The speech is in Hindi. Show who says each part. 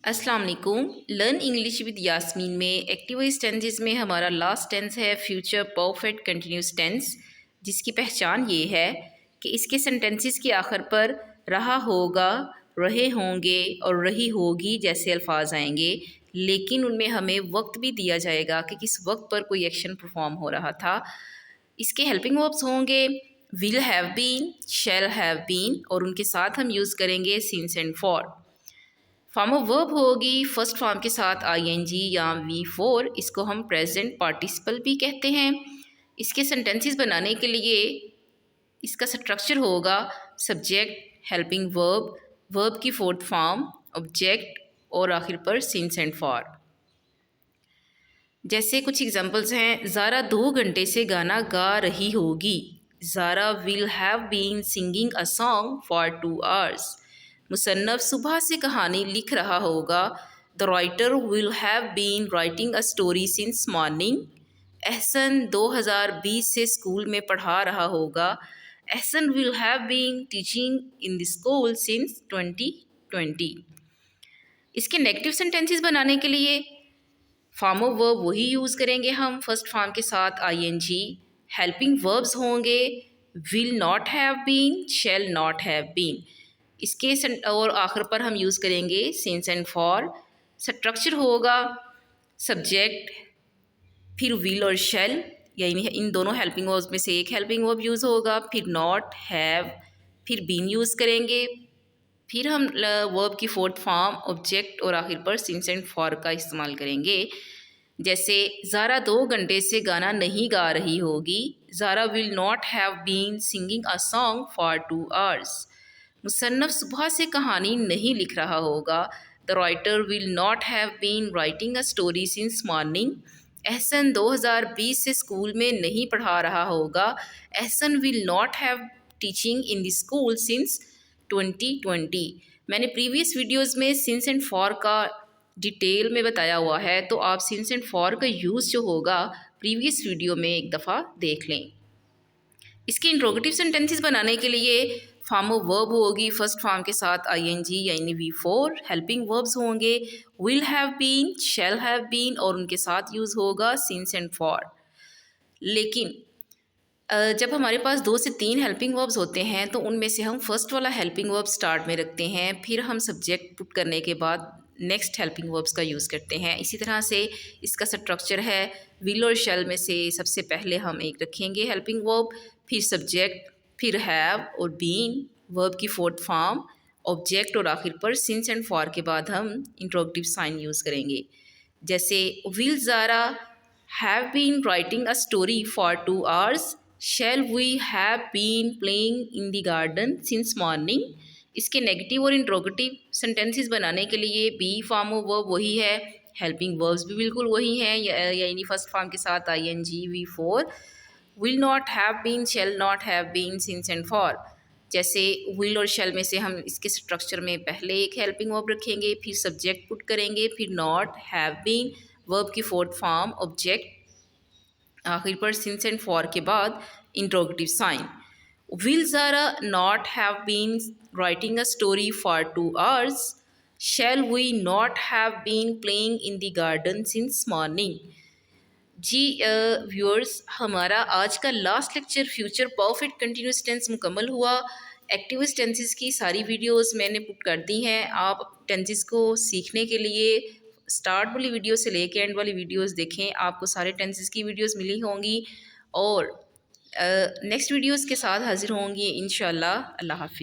Speaker 1: अस्सलाम वालेकुम। लर्न इंग्लिश विद यास्मीन में एक्टिव वॉइस टेंसेस में हमारा लास्ट टेंस है फ्यूचर परफेक्ट कंटिन्यूस टेंस, जिसकी पहचान ये है कि इसके सेंटेंसेस के आखिर पर रहा होगा, रहे होंगे और रही होगी जैसे अल्फाज आएंगे, लेकिन उनमें हमें वक्त भी दिया जाएगा कि किस वक्त पर कोई एक्शन परफॉर्म हो रहा था। इसके हेल्पिंग वर्ब्स होंगे will have been, shall have been और उनके साथ हम यूज़ करेंगे since and for. Form of verb होगी फर्स्ट फॉर्म के साथ आईएनजी या V4, इसको हम प्रेजेंट पार्टिसिपल भी कहते हैं। इसके सेंटेंसेस बनाने के लिए इसका स्ट्रक्चर होगा सब्जेक्ट, हेल्पिंग वर्ब, वर्ब की फोर्थ फॉर्म, ऑब्जेक्ट और आखिर पर सिंस एंड फॉर। जैसे कुछ एग्जांपल्स हैं, ज़ारा 2 घंटे से गाना गा रही होगी। Zara will have been singing a song for 2 hours। मुसन्नफ़ सुबह से कहानी लिख रहा होगा। The writer will have been writing a story since morning. Ehsan 2020 से स्कूल में पढ़ा रहा होगा। Ehsan will have been teaching in the school since 2020। इसके नेगेटिव सेंटेंसेस बनाने के लिए फॉर्म ऑफ वर्ब वही यूज़ करेंगे हम फर्स्ट फॉर्म के साथ आईएनजी। हेल्पिंग वर्ब्स होंगे will not have been, shall not have been. इसके और आखिर पर हम यूज़ करेंगे सिंस एंड फॉर। स्ट्रक्चर होगा सब्जेक्ट, फिर विल और शैल, यानी इन दोनों हेल्पिंग वर्ब्स में से एक हेल्पिंग वर्ब यूज़ होगा, फिर नॉट, हैव, फिर बीन यूज़ करेंगे, फिर हम वर्ब की फोर्थ फॉर्म, ऑब्जेक्ट और आखिर पर सिंस एंड फॉर का इस्तेमाल करेंगे। जैसे ज़ारा 2 घंटे से गाना नहीं गा रही होगी। Zara will not have been singing a song for 2 hours। मुसन्नफ़ सुबह से कहानी नहीं लिख रहा होगा। The writer will not have been writing a story since morning. Ehsan 2020 से स्कूल में नहीं पढ़ा रहा होगा। Ehsan will not have teaching in the school since 2020। मैंने प्रीवियस वीडियोज़ में सिंस एंड फॉर का डिटेल में बताया हुआ है, तो आप सिंस एंड फॉर का यूज़ जो होगा प्रीवियस वीडियो में एक दफ़ा देख लें। इसके इंट्रोगेटिव सेंटेंसेस बनाने के लिए फॉर्म ऑफ वर्ब होगी फर्स्ट फॉर्म के साथ आईएनजी यानी V4। हेल्पिंग वर्ब्स होंगे will have been, shall have been और उनके साथ यूज़ होगा सिंस एंड फॉर। लेकिन जब हमारे पास 2 से 3 हेल्पिंग वर्ब्स होते हैं तो उनमें से हम फर्स्ट वाला हेल्पिंग वर्ब स्टार्ट में रखते हैं, फिर हम सब्जेक्ट पुट करने के बाद नेक्स्ट हेल्पिंग वर्ब्स का यूज़ करते हैं। इसी तरह से इसका स्ट्रक्चर है विल और शैल में से सबसे पहले हम एक रखेंगे हेल्पिंग वर्ब, फिर सब्जेक्ट, फिर हैव और बीन, वर्ब की फोर्थ फॉर्म, ऑब्जेक्ट और आखिर पर सिंस एंड फॉर के बाद हम इंट्रोगेटिव साइन यूज़ करेंगे। जैसे will Zara have been writing a story for 2 hours। Shall we have been playing in the garden since morning. इसके नेगेटिव और इंट्रोगेटिव सेंटेंसेस बनाने के लिए बी फॉर्म ऑफ वर्ब वही है, हेल्पिंग वर्ब्स भी बिल्कुल वही हैं, यानी फर्स्ट फॉर्म के साथ ING V4। Will not have been, shall not have been, since and for. जैसे विल और शैल में से हम इसके स्ट्रक्चर में पहले एक हेल्पिंग वर्ब रखेंगे, फिर सब्जेक्ट पुट करेंगे, फिर नॉट, हैव बीन, वर्ब की फोर्थ फॉर्म, ऑब्जेक्ट, आखिर पर सिंस एंड फॉर के बाद interrogative sign. Will Zara not have been writing a story for 2 hours। Shall we not have been playing in the garden since morning. जी व्यूअर्स, हमारा आज का last lecture future perfect continuous tense मुकम्मल हुआ। एक्टिव टेंसेस की सारी वीडियोस मैंने पुट कर दी हैं। आप टेंसेस को सीखने के लिए स्टार्ट वाली वीडियो से लेके एंड वाली वीडियोस देखें, आपको सारे टेंसेस की वीडियोस मिली होंगी और नेक्स्ट वीडियोस के साथ हाजिर होंगी इंशाल्लाह। अल्लाह हाफिज़।